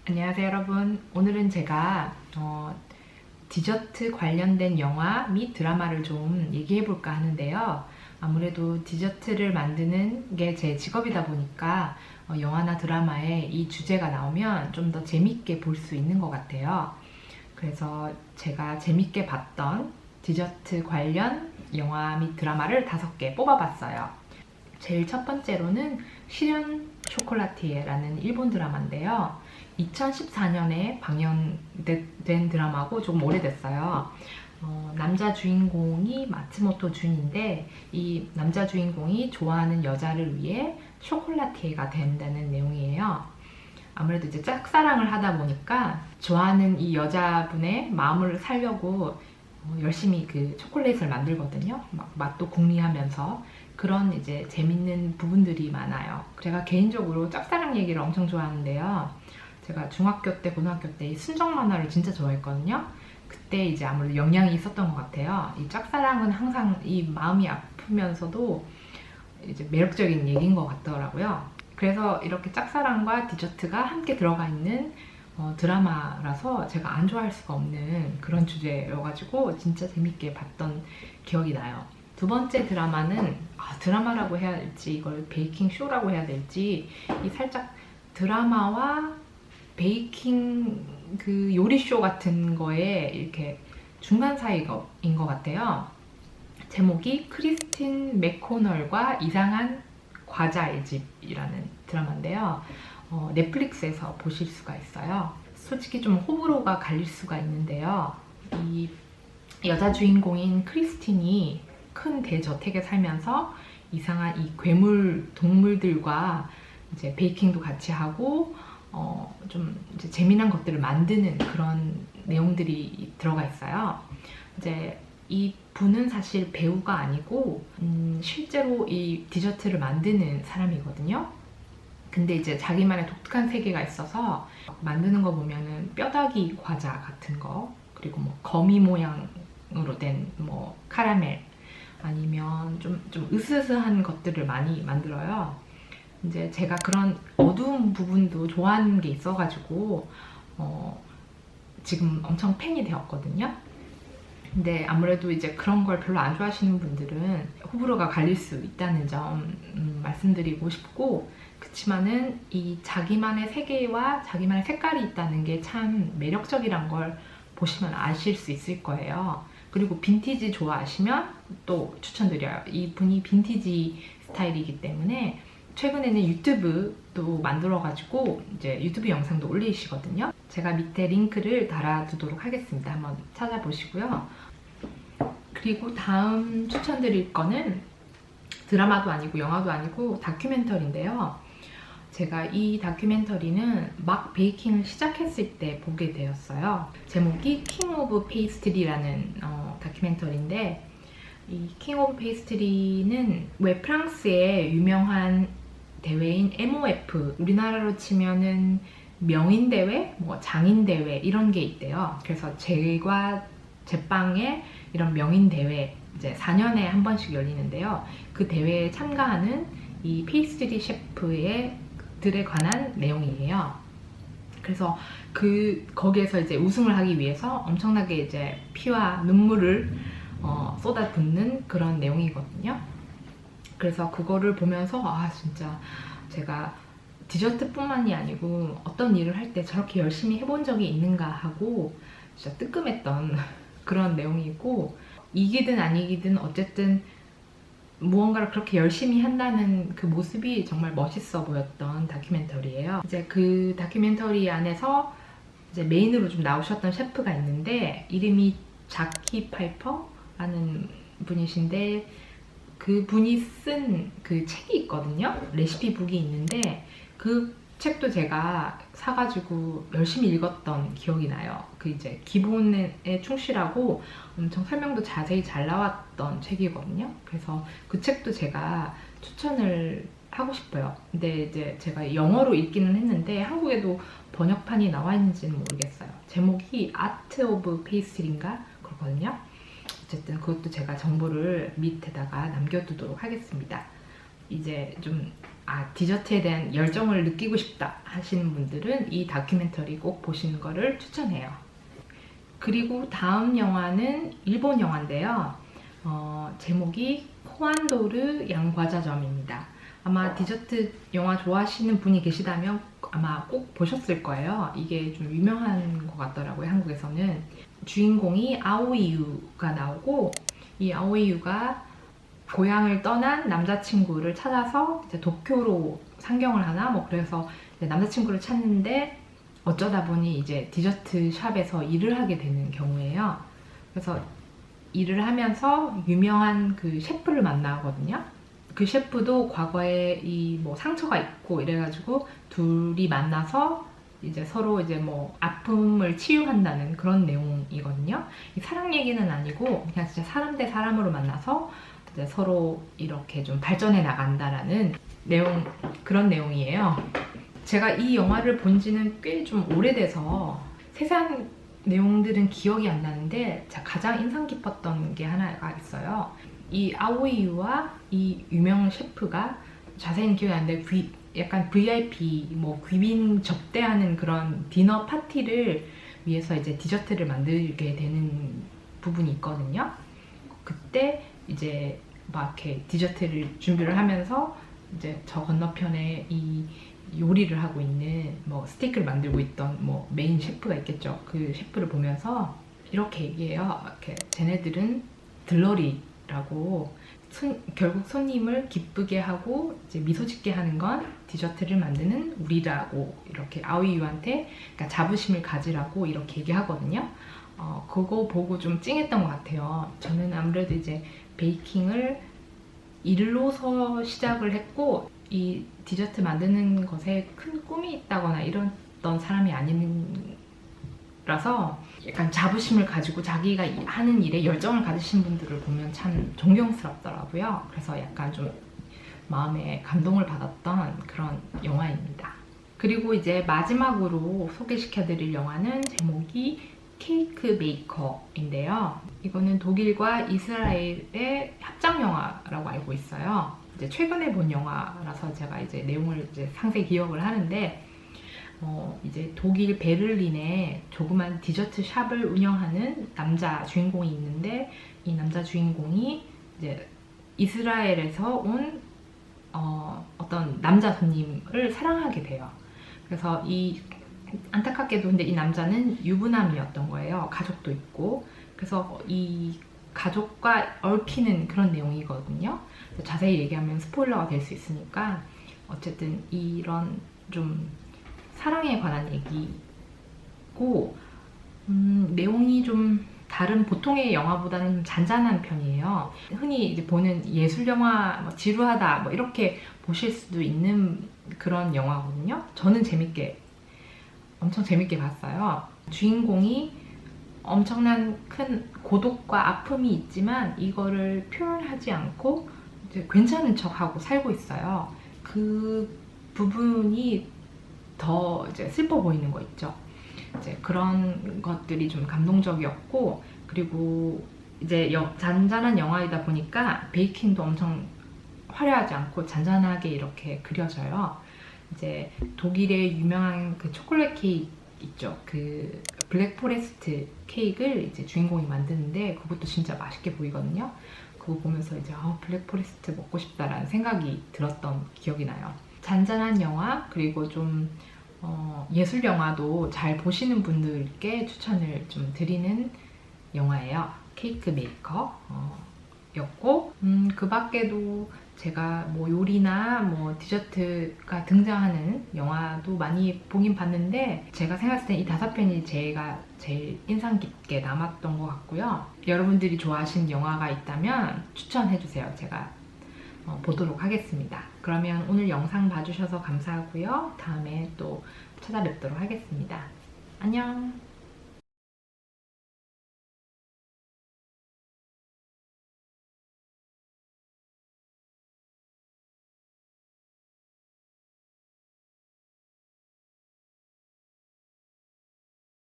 안녕하세요 여러분. 오늘은 제가 디저트 관련된 영화 및 드라마를 좀 얘기해 볼까 하는데요. 아무래도 디저트를 만드는 게 제 직업이다 보니까 영화나 드라마에 이 주제가 나오면 좀 더 재밌게 볼 수 있는 것 같아요. 그래서 제가 재밌게 봤던 디저트 관련 영화 및 드라마를 5개 뽑아봤어요. 제일 첫 번째로는 시련 쇼콜라티에라는 일본 드라마인데요. 2014년에 방영된 드라마고 조금 오래됐어요. 남자 주인공이 마츠모토 준인데 이 남자 주인공이 좋아하는 여자를 위해 쇼콜라티에가 된다는 내용이에요. 아무래도 이제 짝사랑을 하다 보니까 좋아하는 이 여자분의 마음을 살려고 열심히 그 초콜릿을 만들거든요. 막 맛도 궁리하면서 그런 이제 재밌는 부분들이 많아요. 제가 개인적으로 짝사랑 얘기를 엄청 좋아하는데요. 제가 중학교 때, 고등학교 때 이 순정 만화를 진짜 좋아했거든요. 그때 이제 아무래도 영향이 있었던 것 같아요. 이 짝사랑은 항상 이 마음이 아프면서도 이제 매력적인 얘기인 것 같더라고요. 그래서 이렇게 짝사랑과 디저트가 함께 들어가 있는 드라마라서 제가 안 좋아할 수가 없는 그런 주제여가지고 진짜 재밌게 봤던 기억이 나요. 두 번째 드라마는 드라마라고 해야 될지 이걸 베이킹 쇼라고 해야 될지 이 살짝 드라마와 베이킹 그 요리 쇼 같은 거에 이렇게 중간 사이인 것 같아요. 제목이 크리스틴 맥코널과 이상한 과자의 집이라는 드라마인데요. 넷플릭스에서 보실 수가 있어요. 솔직히 좀 호불호가 갈릴 수가 있는데요. 이 여자 주인공인 크리스틴이 큰 대저택에 살면서 이상한 이 괴물 동물들과 이제 베이킹도 같이 하고 좀 이제 재미난 것들을 만드는 그런 내용들이 들어가 있어요. 이제 이 분은 사실 배우가 아니고 실제로 이 디저트를 만드는 사람이거든요. 근데 이제 자기만의 독특한 세계가 있어서 만드는 거 보면은 뼈다귀 과자 같은 거, 그리고 뭐 거미 모양으로 된 뭐 카라멜, 아니면 좀 으스스한 것들을 많이 만들어요. 이제 제가 그런 어두운 부분도 좋아하는 게 있어가지고 지금 엄청 팬이 되었거든요. 근데 아무래도 이제 그런 걸 별로 안 좋아하시는 분들은 호불호가 갈릴 수 있다는 점 말씀드리고 싶고, 그치만은 이 자기만의 세계와 자기만의 색깔이 있다는 게 참 매력적이란 걸 보시면 아실 수 있을 거예요. 그리고 빈티지 좋아하시면 또 추천드려요. 이분이 빈티지 스타일이기 때문에 최근에는 유튜브도 만들어가지고 이제 유튜브 영상도 올리시거든요. 제가 밑에 링크를 달아두도록 하겠습니다. 한번 찾아보시고요. 그리고 다음 추천드릴 거는 드라마도 아니고 영화도 아니고 다큐멘터리인데요. 제가 이 다큐멘터리는 막 베이킹을 시작했을 때 보게 되었어요. 제목이 킹 오브 페이스트리라는 다큐멘터리인데, 이 킹 오브 페이스트리는 왜 프랑스의 유명한 대회인 MOF, 우리나라로 치면은 명인대회, 뭐 장인대회 이런 게 있대요. 그래서 제과 제빵의 이런 명인대회 이제 4년에 한 번씩 열리는데요. 그 대회에 참가하는 이 페이스트리 셰프들에 관한 내용이에요. 그래서 거기에서 이제 우승을 하기 위해서 엄청나게 이제 피와 눈물을 쏟아붓는 그런 내용이거든요. 그래서 그거를 보면서 진짜 제가 디저트뿐만이 아니고 어떤 일을 할 때 저렇게 열심히 해본 적이 있는가 하고 진짜 뜨끔했던 그런 내용이고, 이기든 아니기든 어쨌든 무언가를 그렇게 열심히 한다는 그 모습이 정말 멋있어 보였던 다큐멘터리예요. 이제 그 다큐멘터리 안에서 이제 메인으로 좀 나오셨던 셰프가 있는데 이름이 자키 파이퍼라는 분이신데, 그 분이 쓴 그 책이 있거든요. 레시피 북이 있는데 그 책도 제가 사가지고 열심히 읽었던 기억이 나요. 그 이제 기본에 충실하고 엄청 설명도 자세히 잘 나왔던 책이거든요. 그래서 그 책도 제가 추천을 하고 싶어요. 근데 이제 제가 영어로 읽기는 했는데 한국에도 번역판이 나와 있는지는 모르겠어요. 제목이 아트 오브 페이스트리인가 그렇거든요. 어쨌든 그것도 제가 정보를 밑에다가 남겨두도록 하겠습니다. 이제 좀 디저트에 대한 열정을 느끼고 싶다 하시는 분들은 이 다큐멘터리 꼭 보시는 거를 추천해요. 그리고 다음 영화는 일본 영화인데요. 제목이 코안도르 양과자점입니다. 아마 디저트 영화 좋아하시는 분이 계시다면 아마 꼭 보셨을 거예요. 이게 좀 유명한 것 같더라고요, 한국에서는. 주인공이 아오이유가 나오고, 이 아오이유가 고향을 떠난 남자친구를 찾아서 이제 도쿄로 상경을 하나 뭐 그래서 이제 남자친구를 찾는데 어쩌다 보니 이제 디저트 샵에서 일을 하게 되는 경우예요. 그래서 일을 하면서 유명한 그 셰프를 만나거든요. 그 셰프도 과거에 이 뭐 상처가 있고 이래가지고 둘이 만나서 이제 서로 이제 뭐 아픔을 치유한다는 그런 내용이거든요. 이 사랑 얘기는 아니고 그냥 진짜 사람 대 사람으로 만나서 이제 서로 이렇게 좀 발전해 나간다라는 그런 내용이에요. 제가 이 영화를 본 지는 꽤 좀 오래돼서 세세한 내용들은 기억이 안 나는데 가장 인상 깊었던 게 하나가 있어요. 이 아오이유와 이 유명 셰프가 자세히는 기억이 안 나는데 약간 VIP 뭐 귀빈 접대하는 그런 디너 파티를 위해서 이제 디저트를 만들게 되는 부분이 있거든요. 그때 이제 막 이렇게 디저트를 준비를 하면서 이제 저 건너편에 이 요리를 하고 있는 뭐 스테이크를 만들고 있던 뭐 메인 셰프가 있겠죠. 그 셰프를 보면서 이렇게 얘기해요. 이렇게 쟤네들은 들러리라고 결국 손님을 기쁘게 하고 이제 미소 짓게 하는 건 디저트를 만드는 우리라고 이렇게 아오이유한테 그러니까 자부심을 가지라고 이렇게 얘기하거든요. 그거 보고 좀 찡했던 것 같아요. 저는 아무래도 이제 베이킹을 일로서 시작을 했고 이 디저트 만드는 것에 큰 꿈이 있다거나 이랬던 사람이 아니라서 약간 자부심을 가지고 자기가 하는 일에 열정을 가지신 분들을 보면 참 존경스럽더라고요. 그래서 약간 좀 마음에 감동을 받았던 그런 영화입니다. 그리고 이제 마지막으로 소개시켜드릴 영화는 제목이 케이크 메이커인데요. 이거는 독일과 이스라엘의 합작 영화라고 알고 있어요. 이제 최근에 본 영화라서 제가 이제 내용을 이제 상세히 기억을 하는데, 이제 독일 베를린에 조그만 디저트 샵을 운영하는 남자 주인공이 있는데, 이 남자 주인공이 이제 이스라엘에서 온 어떤 남자 손님을 사랑하게 돼요. 그래서 안타깝게도 근데 이 남자는 유부남이었던 거예요. 가족도 있고. 그래서 이 가족과 얽히는 그런 내용이거든요. 자세히 얘기하면 스포일러가 될 수 있으니까 어쨌든 이런 좀 사랑에 관한 얘기고, 내용이 좀 다른 보통의 영화보다는 좀 잔잔한 편이에요. 흔히 이제 보는 예술 영화, 뭐 지루하다 뭐 이렇게 보실 수도 있는 그런 영화거든요. 저는 엄청 재밌게 봤어요. 주인공이 엄청난 큰 고독과 아픔이 있지만 이거를 표현하지 않고 이제 괜찮은 척하고 살고 있어요. 그 부분이 더 이제 슬퍼 보이는 거 있죠. 이제 그런 것들이 좀 감동적이었고, 그리고 이제 잔잔한 영화이다 보니까 베이킹도 엄청 화려하지 않고 잔잔하게 이렇게 그려져요. 이제 독일의 유명한 그 초콜릿 케이크 있죠. 그 블랙 포레스트 케이크를 이제 주인공이 만드는데 그것도 진짜 맛있게 보이거든요. 그거 보면서 이제 블랙 포레스트 먹고 싶다라는 생각이 들었던 기억이 나요. 잔잔한 영화, 그리고 좀 예술 영화도 잘 보시는 분들께 추천을 좀 드리는 영화예요. 케이크 메이커 였고, 그 밖에도 제가 뭐 요리나 뭐 디저트가 등장하는 영화도 많이 보긴 봤는데, 제가 생각했을 때 이 5편이 제가 제일 인상 깊게 남았던 것 같고요. 여러분들이 좋아하시는 영화가 있다면 추천해주세요. 제가 보도록 하겠습니다. 그러면 오늘 영상 봐주셔서 감사하고요. 다음에 또 찾아뵙도록 하겠습니다. 안녕.